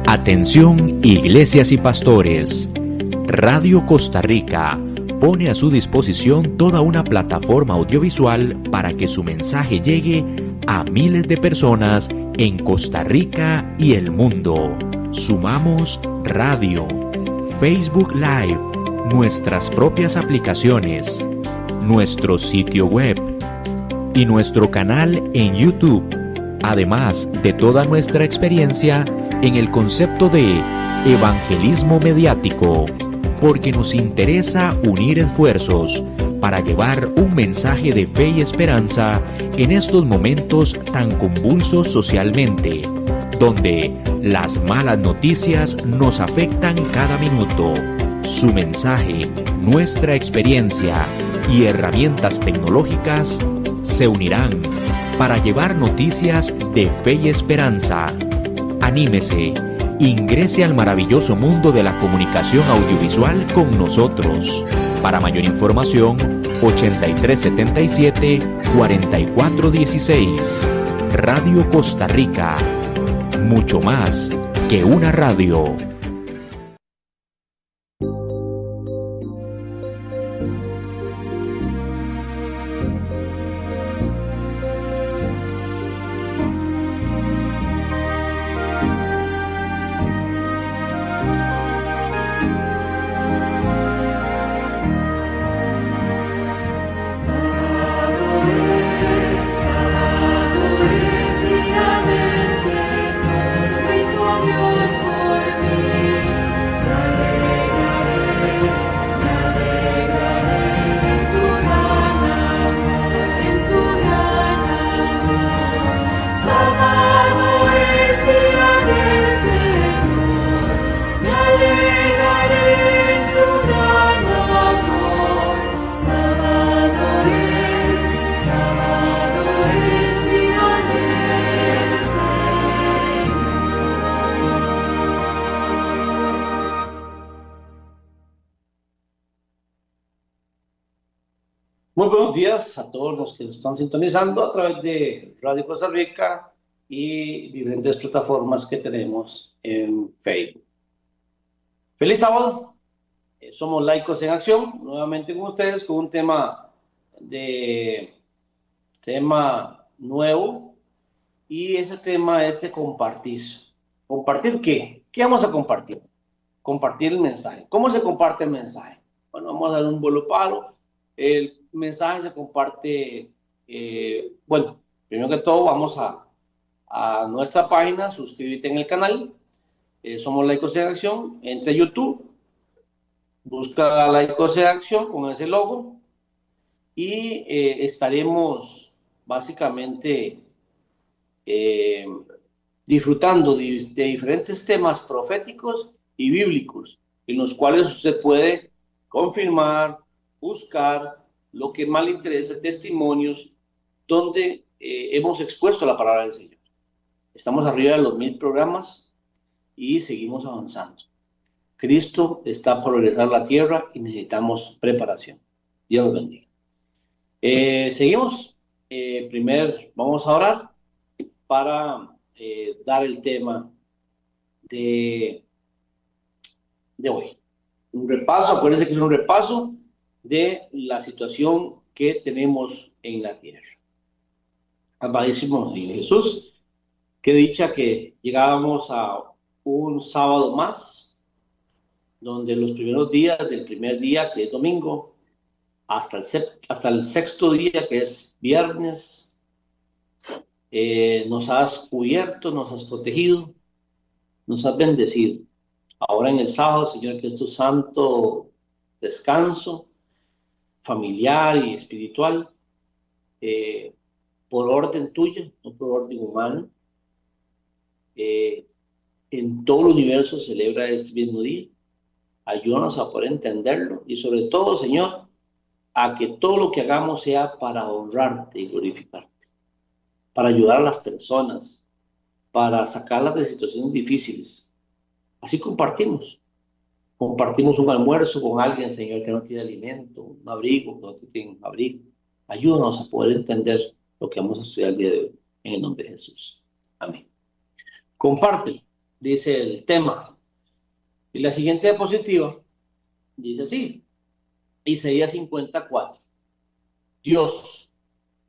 Atención, iglesias y pastores. Radio Costa Rica pone a su disposición toda una plataforma audiovisual para que su mensaje llegue a miles de personas en Costa Rica y el mundo. Sumamos radio, Facebook Live, nuestras propias aplicaciones, nuestro sitio web y nuestro canal en YouTube, además de toda nuestra experiencia en el concepto de evangelismo mediático, porque nos interesa unir esfuerzos para llevar un mensaje de fe y esperanza en estos momentos tan convulsos socialmente, donde las malas noticias nos afectan cada minuto. Su mensaje, nuestra experiencia y herramientas tecnológicas se unirán para llevar noticias de fe y esperanza. Anímese, ingrese al maravilloso mundo de la comunicación audiovisual con nosotros. Para mayor información, 8377-4416. Radio Costa Rica. Mucho más que una radio. Muy buenos días a todos los que nos están sintonizando a través de Radio Costa Rica y diferentes plataformas que tenemos en Facebook. Feliz sábado, somos Laicos en Acción, nuevamente con ustedes con un tema nuevo, y ese tema es de compartir. ¿Compartir qué? ¿Qué vamos a compartir? Compartir el mensaje. ¿Cómo se comparte el mensaje? Bueno, vamos a dar un vuelo palo. El mensaje se comparte, primero que todo vamos a nuestra página, suscríbete en el canal, somos Laicos en Acción, entre YouTube, busca Laicos en Acción con ese logo y estaremos básicamente disfrutando de diferentes temas proféticos y bíblicos, en los cuales usted puede confirmar, buscar lo que más le interesa, testimonios, donde hemos expuesto la palabra del Señor. Estamos arriba de los 1000 programas y seguimos avanzando. Cristo está por regresar a la tierra y necesitamos preparación. Dios los bendiga. Seguimos. Vamos a orar para dar el tema de hoy. Un repaso, acuérdense que es un repaso de la situación que tenemos en la tierra. Amadísimo Jesús, qué dicha que llegábamos a un sábado más, donde los primeros días del primer día, que es domingo, hasta el sexto día, que es viernes, nos has cubierto, nos has protegido, nos has bendecido. Ahora en el sábado, Señor, que es tu santo descanso familiar y espiritual, por orden tuyo, no por orden humano. En todo el universo se celebra este mismo día. Ayúdanos a poder entenderlo y sobre todo, Señor, a que todo lo que hagamos sea para honrarte y glorificarte, para ayudar a las personas, para sacarlas de situaciones difíciles. Así compartimos un almuerzo con alguien, Señor, que no tiene alimento, un abrigo, que no tiene abrigo. Ayúdanos a poder entender lo que vamos a estudiar el día de hoy, en el nombre de Jesús. Amén. Compártelo. dice el tema. Y la siguiente diapositiva dice así, Isaías 54. Dios,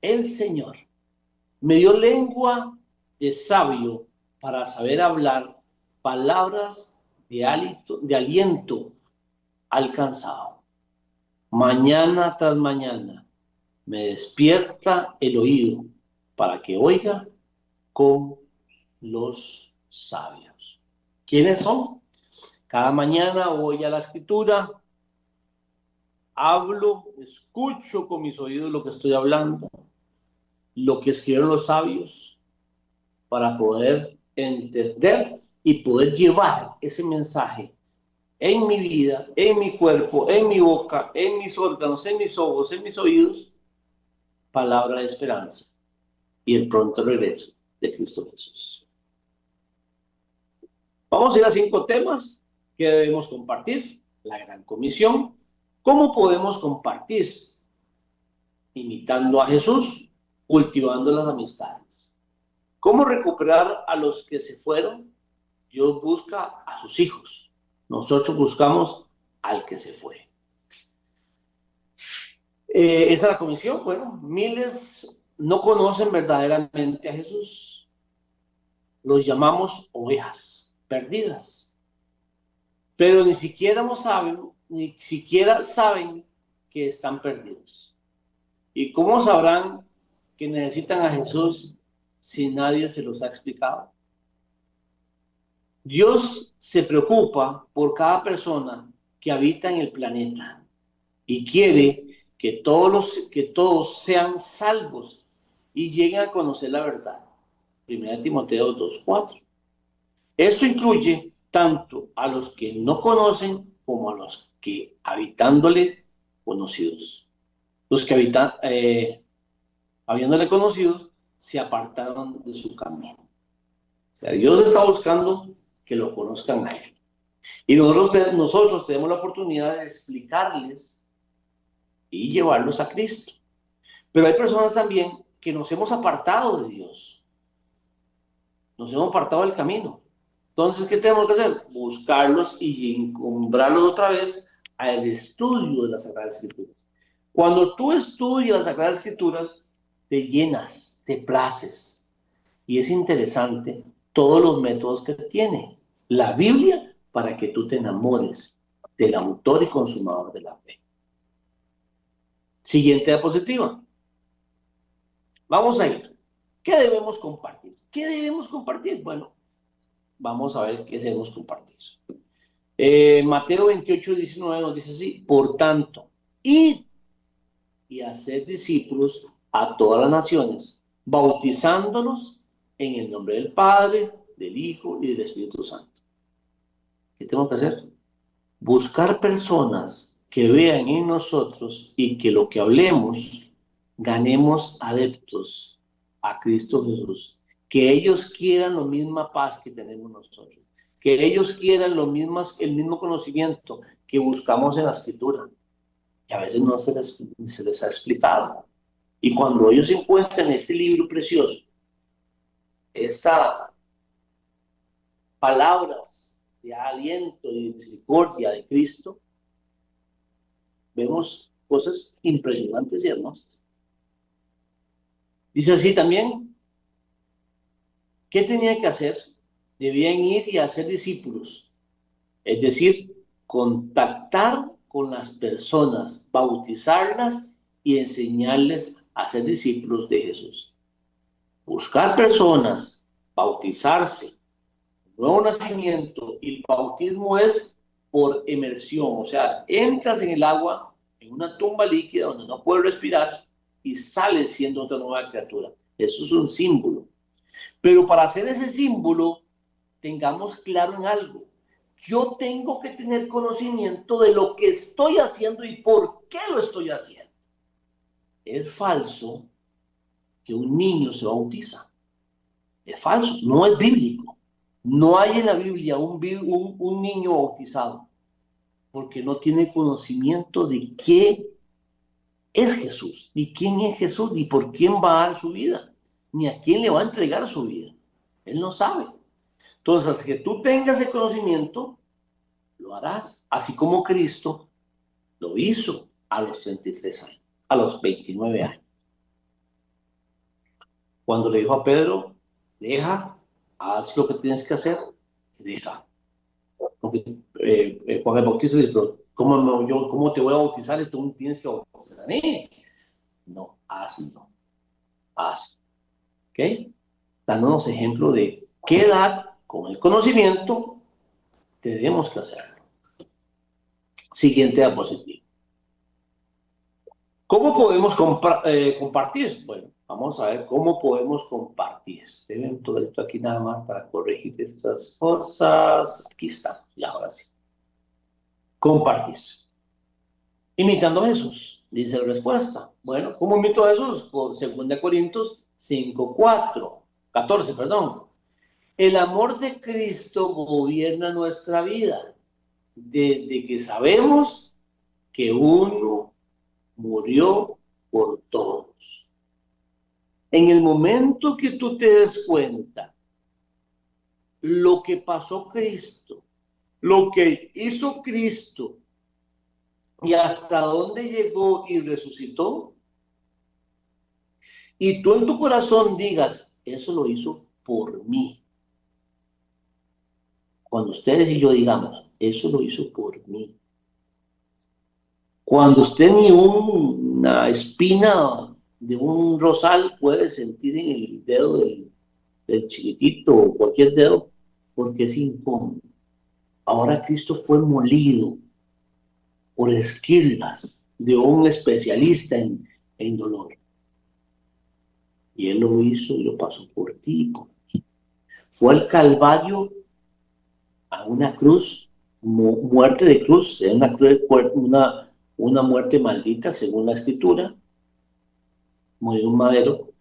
el Señor, me dio lengua de sabio para saber hablar palabras de aliento alcanzado. Mañana tras mañana me despierta el oído para que oiga con los sabios. ¿Quiénes son? Cada mañana voy a la escritura, hablo, escucho con mis oídos lo que estoy hablando, lo que escribieron los sabios, para poder entender y poder llevar ese mensaje en mi vida, en mi cuerpo, en mi boca, en mis órganos, en mis ojos, en mis oídos, palabra de esperanza y el pronto regreso de Cristo Jesús. Vamos a ir a 5 temas que debemos compartir. La gran comisión. ¿Cómo podemos compartir? Imitando a Jesús, cultivando las amistades. ¿Cómo recuperar a los que se fueron? Dios busca a sus hijos. Nosotros buscamos al que se fue. Esa es la comisión. Bueno, miles no conocen verdaderamente a Jesús. Los llamamos ovejas perdidas. Pero ni siquiera saben que están perdidos. ¿Y cómo sabrán que necesitan a Jesús si nadie se los ha explicado? Dios se preocupa por cada persona que habita en el planeta y quiere que todos sean salvos y lleguen a conocer la verdad. 1 Timoteo 2:4. Esto incluye tanto a los que no conocen como a los que habitándole conocidos. Los que habiéndole conocidos se apartaron de su camino. O sea, Dios está buscando que lo conozcan a Él. Y nosotros tenemos la oportunidad de explicarles y llevarlos a Cristo. Pero hay personas también que nos hemos apartado de Dios. Nos hemos apartado del camino. Entonces, ¿qué tenemos que hacer? Buscarlos y encontrarlos otra vez al estudio de las Sagradas Escrituras. Cuando tú estudias las Sagradas Escrituras, te llenas, te places. Y es interesante todos los métodos que tiene la Biblia para que tú te enamores del autor y consumador de la fe. Siguiente diapositiva. Vamos a ir. ¿Qué debemos compartir? ¿Qué debemos compartir? Bueno, vamos a ver qué debemos compartir. Mateo 28:19 nos dice así: por tanto, id y haced discípulos a todas las naciones, bautizándolos en el nombre del Padre, del Hijo y del Espíritu Santo. ¿Qué tenemos que hacer? Buscar personas que vean en nosotros y que lo que hablemos ganemos adeptos a Cristo Jesús. Que ellos quieran la misma paz que tenemos nosotros. Que ellos quieran el mismo conocimiento que buscamos en la Escritura. Que a veces no se les ha explicado. Y cuando ellos encuentran este libro precioso, estas palabras de aliento y de misericordia de Cristo, vemos cosas impresionantes y hermosas. Dice así también, ¿qué tenían que hacer? Debían ir y hacer discípulos, es decir, contactar con las personas, bautizarlas y enseñarles a ser discípulos de Jesús. Buscar personas, bautizarse, nuevo nacimiento, y el bautismo es por inmersión, o sea, entras en el agua, en una tumba líquida donde no puedes respirar y sales siendo otra nueva criatura. Eso es un símbolo. Pero para hacer ese símbolo, tengamos claro en algo. Yo tengo que tener conocimiento de lo que estoy haciendo y por qué lo estoy haciendo. Es falso que un niño se bautiza. Es falso, no es bíblico. No hay en la Biblia un niño bautizado, porque no tiene conocimiento de qué es Jesús, ni quién es Jesús, ni por quién va a dar su vida, ni a quién le va a entregar su vida. Él no sabe. Entonces, hasta que tú tengas el conocimiento, lo harás, así como Cristo lo hizo a los 33 años, a los 29 años. Cuando le dijo a Pedro, deja, haz lo que tienes que hacer, deja. Porque Juan el Bautista le dijo, ¿cómo te voy a bautizar y tú tienes que bautizar a mí? No, hazlo, hazlo. ¿Ok? Dándonos ejemplo de qué edad, con el conocimiento, tenemos que hacerlo. Siguiente diapositiva. ¿Cómo podemos compartir? Bueno, vamos a ver cómo podemos compartir. Deben todo esto aquí nada más para corregir estas cosas. Aquí estamos, y ahora sí. Compartir. Imitando a Jesús, dice la respuesta. Bueno, ¿cómo imito a Jesús? Por 2 Corintios 14, perdón. El amor de Cristo gobierna nuestra vida desde que sabemos que uno murió por todos. En el momento que tú te des cuenta lo que pasó Cristo, lo que hizo Cristo y hasta dónde llegó y resucitó, y tú en tu corazón digas, eso lo hizo por mí. Cuando ustedes y yo digamos, eso lo hizo por mí. Cuando usted ni una espina de un rosal puede sentir en el dedo del chiquitito o cualquier dedo, porque es incómodo. Ahora Cristo fue molido por esquirlas de un especialista en dolor. Y Él lo hizo y lo pasó por ti, por mí. Fue al Calvario, a una cruz, muerte de cruz, una muerte maldita según la Escritura. Murió un madero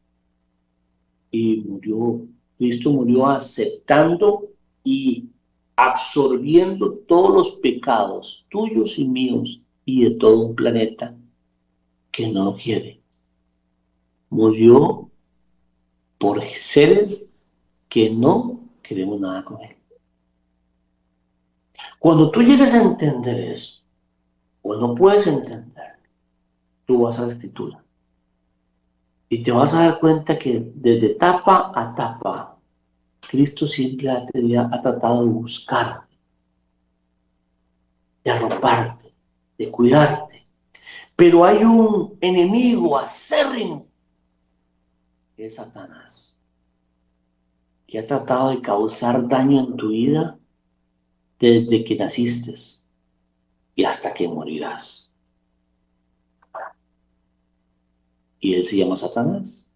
y murió. Cristo murió aceptando y absorbiendo todos los pecados tuyos y míos y de todo un planeta que no lo quiere. Murió por seres que no queremos nada con él. Cuando tú llegues a entender eso, o no puedes entender, tú vas a la Escritura y te vas a dar cuenta que desde etapa a etapa, Cristo siempre ha tratado de buscarte, de arroparte, de cuidarte. Pero hay un enemigo acérrimo, que es Satanás, que ha tratado de causar daño en tu vida desde que naciste y hasta que morirás. Y él se llama Satanás.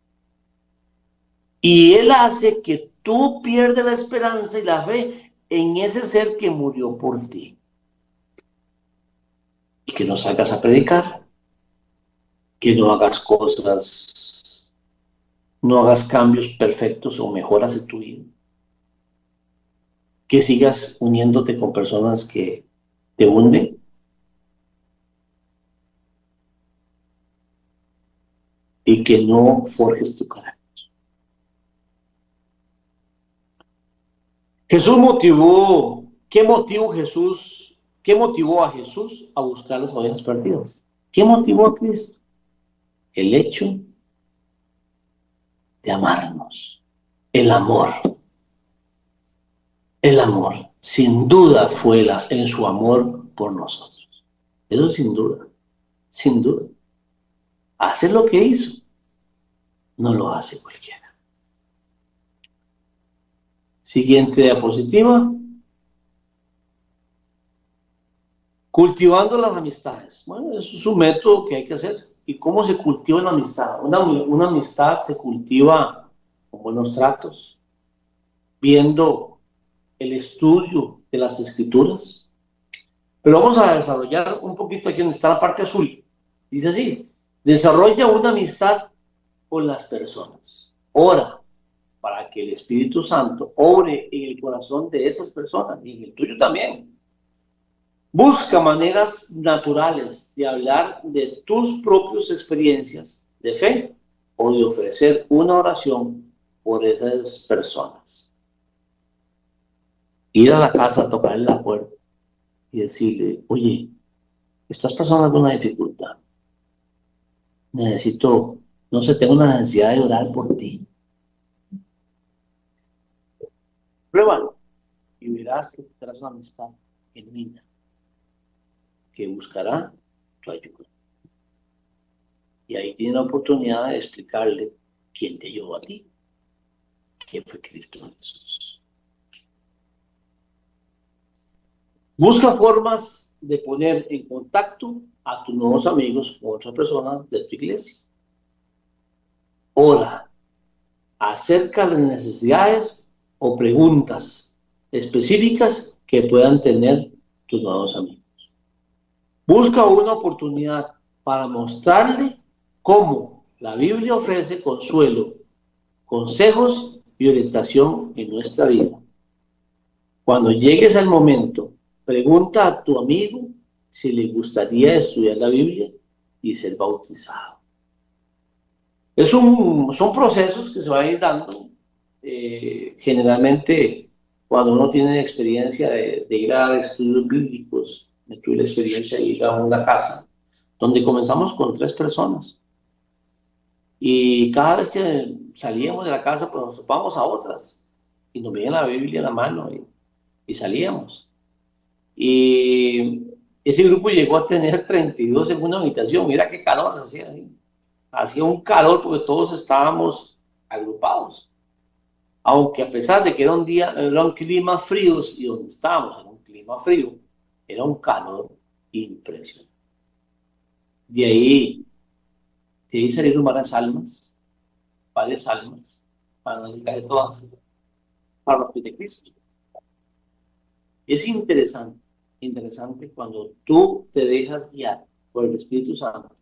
Y él hace que tú pierdas la esperanza y la fe en ese ser que murió por ti. Y que no salgas a predicar, que no hagas cosas, no hagas cambios perfectos o mejoras en tu vida. Que sigas uniéndote con personas que te hunden. Y que no forjes tu carácter. Jesús motivó, ¿qué motivó a Jesús a buscar las ovejas perdidas? ¿Qué motivó a Cristo? El hecho de amarnos, el amor. El amor, sin duda, fue en su amor por nosotros. Eso sin duda, sin duda. Hacer lo que hizo, no lo hace cualquiera. Siguiente diapositiva. Cultivando las amistades. Bueno, eso es un método que hay que hacer. ¿Y cómo se cultiva la amistad? Una amistad se cultiva con buenos tratos, viendo el estudio de las escrituras. Pero vamos a desarrollar un poquito aquí donde está la parte azul. Dice así, desarrolla una amistad con las personas. Ora para que el Espíritu Santo obre en el corazón de esas personas y en el tuyo también. Busca maneras naturales de hablar de tus propias experiencias de fe o de ofrecer una oración por esas personas. Ir a la casa, tocarle la puerta y decirle, oye, ¿estás pasando alguna dificultad? Necesito, no sé, tengo una necesidad de orar por ti. Pruébalo y verás que tendrás una amistad genuina que buscará tu ayuda. Y ahí tiene la oportunidad de explicarle quién te ayudó a ti, quién fue Cristo Jesús. Busca formas de poner en contacto a tus nuevos amigos con otras personas de tu iglesia. Ora acerca de necesidades o preguntas específicas que puedan tener tus nuevos amigos. Busca una oportunidad para mostrarle cómo la Biblia ofrece consuelo, consejos y orientación en nuestra vida. Cuando llegues al momento, pregunta a tu amigo si le gustaría estudiar la Biblia y ser bautizado. Son procesos que se van a ir dando. Generalmente, cuando uno tiene experiencia de ir a estudios bíblicos, yo tuve la experiencia de ir a una casa, donde comenzamos con 3 personas. Y cada vez que salíamos de la casa, pues nos topamos a otras. Y nos veían la Biblia en la mano y salíamos. Y ese grupo llegó a tener 32 en una habitación. Mira qué calor hacía ahí. Hacía un calor porque todos estábamos agrupados. Aunque a pesar de que eran climas fríos y donde estábamos era un clima frío, era un calor impresionante. De ahí salieron varias almas, para no decir casi todas, para los pies de Cristo. Es interesante cuando tú te dejas guiar por el Espíritu Santo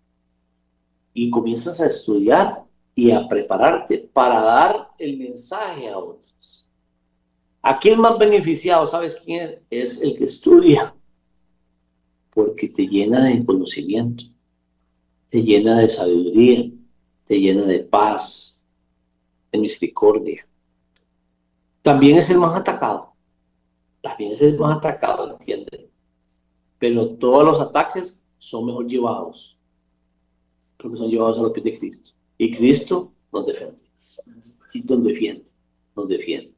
y comienzas a estudiar y a prepararte para dar el mensaje a otros. Aquí el más beneficiado, ¿sabes quién es? Es el que estudia, porque te llena de conocimiento, te llena de sabiduría, te llena de paz, de misericordia. También es el más atacado, ¿entiendes? Pero todos los ataques son mejor llevados, porque son llevados a los pies de Cristo. Y Cristo nos defiende. Y nos defiende.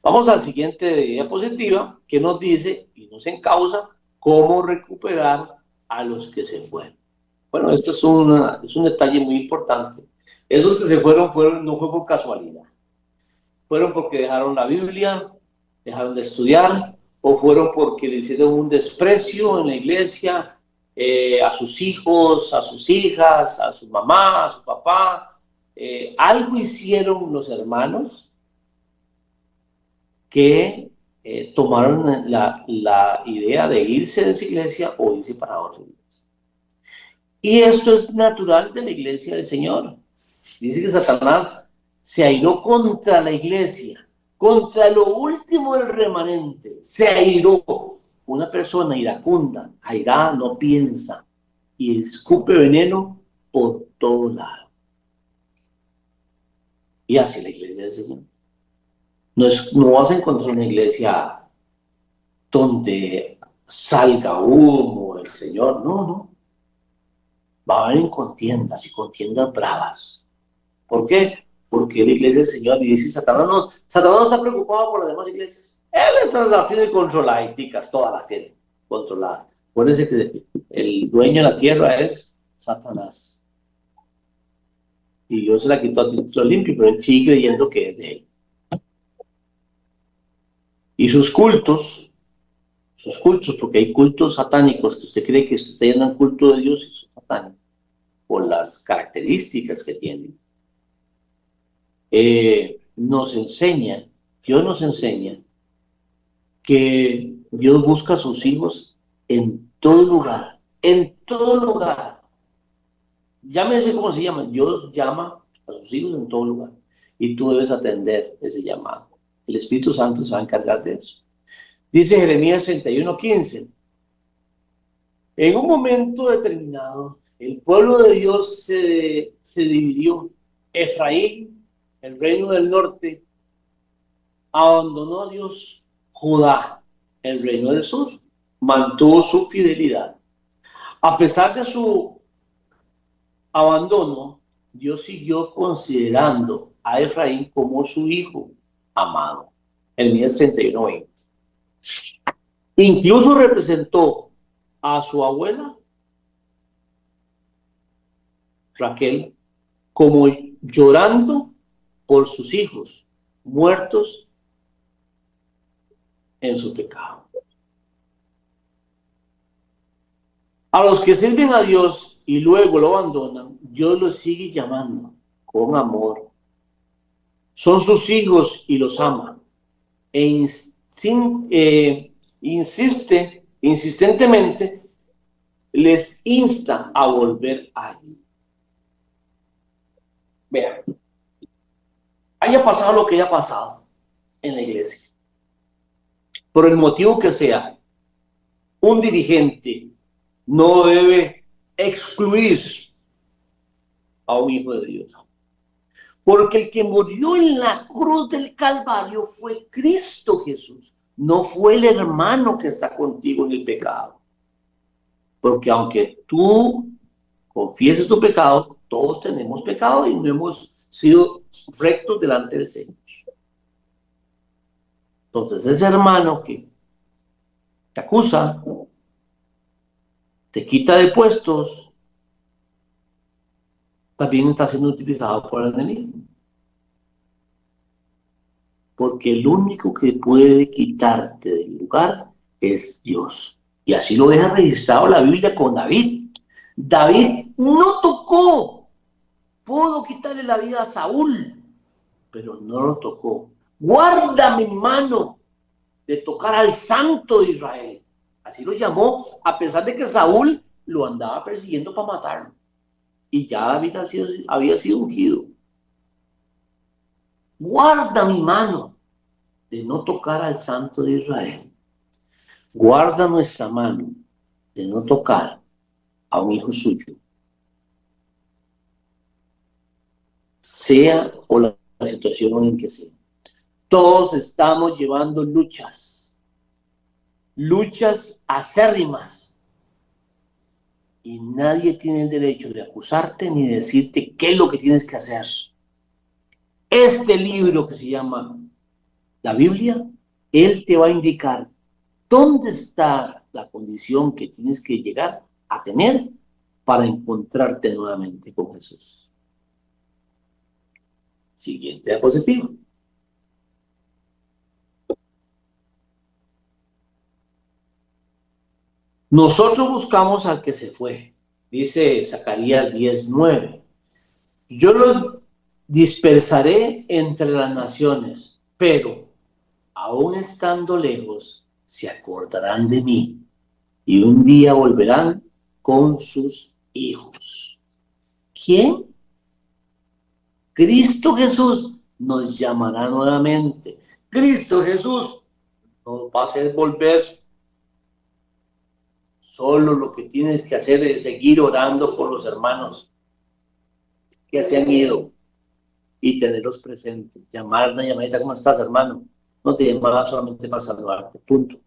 Vamos al siguiente diapositiva, que nos dice y nos encausa cómo recuperar a los que se fueron. Bueno, esto es un detalle muy importante. Esos que se fueron no fue por casualidad. Fueron porque dejaron la Biblia, dejaron de estudiar, o fueron porque le hicieron un desprecio en la iglesia a sus hijos, a sus hijas, a su mamá, a su papá. Algo hicieron los hermanos que tomaron la idea de irse de esa iglesia o irse para otra iglesia. Y esto es natural de la iglesia del Señor. Dice que Satanás se airó contra la iglesia, contra lo último del remanente. Se airó. Una persona iracunda, airada, no piensa y escupe veneno por todo lado. Y así la iglesia del Señor. No vas a encontrar una iglesia donde salga humo del Señor. No. Va a haber contiendas y contiendas bravas. ¿Por qué? Porque la iglesia del Señor, y dice Satanás no está preocupado por las demás iglesias. Él las tiene controladitas, todas las tiene controladas. Acuérdense que el dueño de la tierra es Satanás. Y Dios se la quitó a título limpio, pero él sigue creyendo que es de él. Y sus cultos, porque hay cultos satánicos que usted cree que usted está yendo al culto de Dios y son satánicos, por las características que tienen. Dios nos enseña que Dios busca a sus hijos en todo lugar. Llámese como se llama, Dios llama a sus hijos en todo lugar y tú debes atender ese llamado. El Espíritu Santo se va a encargar de eso. Dice Jeremías 31:15, en un momento determinado, el pueblo de Dios se dividió. Efraín, el reino del norte, abandonó a Dios. Judá, el reino del sur, mantuvo su fidelidad. A pesar de su abandono, Dios siguió considerando a Efraín como su hijo amado. Jeremías 31:20. Incluso representó a su abuela Raquel como llorando por sus hijos muertos en su pecado. A los que sirven a Dios y luego lo abandonan, Dios los sigue llamando con amor. Son sus hijos y los ama. Insistentemente les insta a volver a él. Vean, haya pasado lo que haya pasado en la iglesia, por el motivo que sea, un dirigente no debe excluir a un hijo de Dios. Porque el que murió en la cruz del Calvario fue Cristo Jesús, no fue el hermano que está contigo en el pecado. Porque aunque tú confieses tu pecado, todos tenemos pecado y no hemos sido rectos delante del Señor. Entonces ese hermano que te acusa, te quita de puestos, también está siendo utilizado por el enemigo. Porque el único que puede quitarte del lugar es Dios. Y así lo deja registrado la Biblia con David. David no tocó, pudo quitarle la vida a Saúl, pero no lo tocó. Guarda mi mano de tocar al Santo de Israel. Así lo llamó, a pesar de que Saúl lo andaba persiguiendo para matarlo. Y ya David había sido ungido. Guarda mi mano de no tocar al Santo de Israel. Guarda nuestra mano de no tocar a un hijo suyo. Sea o la situación en que sea. Todos estamos llevando luchas acérrimas. Y nadie tiene el derecho de acusarte ni decirte qué es lo que tienes que hacer. Este libro que se llama la Biblia, él te va a indicar dónde está la condición que tienes que llegar a tener para encontrarte nuevamente con Jesús. Siguiente diapositiva. Nosotros buscamos al que se fue, dice Zacarías 10:9. Yo lo dispersaré entre las naciones, pero aún estando lejos, se acordarán de mí y un día volverán con sus hijos. ¿Quién? Cristo Jesús nos llamará nuevamente. Cristo Jesús nos va a hacer volver. Solo lo que tienes que hacer es seguir orando por los hermanos que se han ido y tenerlos presentes. Llamar una llamadita, ¿cómo estás, hermano? No te llamaba solamente para saludarte, punto.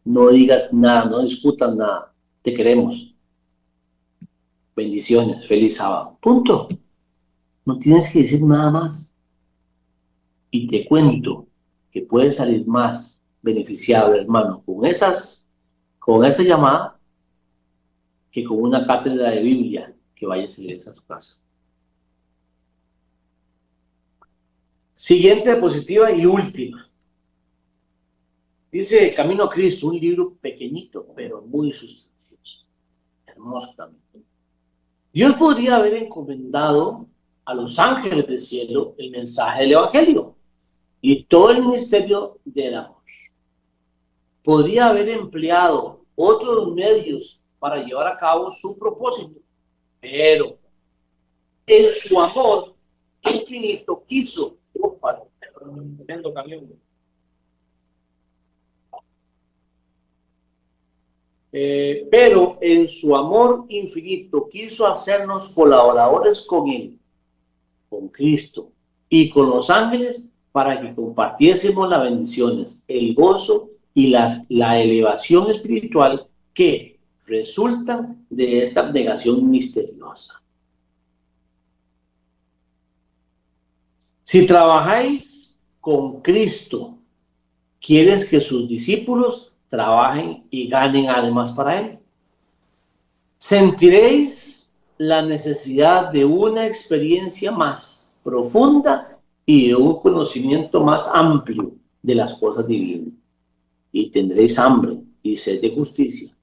No digas nada, no discutas nada. Te queremos. Bendiciones, feliz sábado. Punto. No tienes que decir nada más. Y te cuento que puede salir más beneficiado, hermano, con esa llamada que con una cátedra de Biblia que vayas a leer a su casa. Siguiente diapositiva y última. Dice Camino a Cristo, un libro pequeñito, pero muy sustancioso. Hermoso también. Dios podría haber encomendado a los ángeles del cielo el mensaje del Evangelio y todo el ministerio del amor. Podría haber empleado otros medios para llevar a cabo su propósito, pero en su amor infinito quiso pero en su amor infinito quiso hacernos colaboradores con él, con Cristo y con los ángeles para que compartiésemos las bendiciones, el gozo y la elevación espiritual que resultan de esta abnegación misteriosa. Si trabajáis con Cristo, ¿quieres que sus discípulos trabajen y ganen almas para Él? Sentiréis la necesidad de una experiencia más profunda y de un conocimiento más amplio de las cosas divinas. Y tendréis hambre y sed de justicia.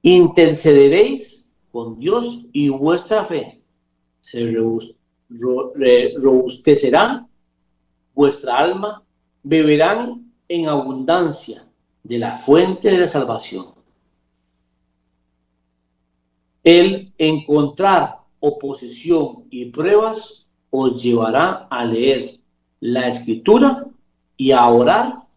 Intercederéis con Dios y vuestra fe se robustecerá vuestra alma, beberán en abundancia de la fuente de la salvación. El encontrar oposición y pruebas os llevará a leer la Escritura y a orar.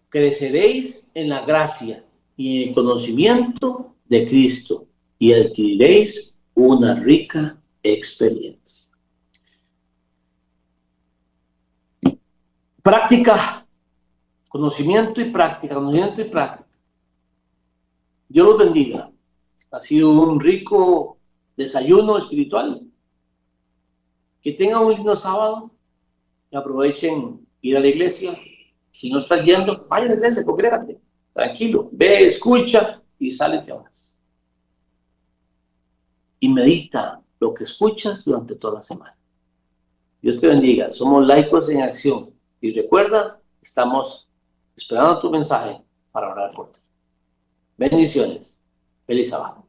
Creceréis en la gracia y en el conocimiento de Cristo y adquiriréis una rica experiencia. Práctica, conocimiento y práctica, conocimiento y práctica. Dios los bendiga. Ha sido un rico desayuno espiritual. Que tengan un lindo sábado y aprovechen ir a la iglesia. Si no estás yendo, vaya a la iglesia, congrégate. Tranquilo, ve, escucha y sálete a más. Y medita lo que escuchas durante toda la semana. Dios te bendiga. Somos Laicos en Acción. Y recuerda, estamos esperando tu mensaje para orar por ti. Bendiciones. Feliz sábado.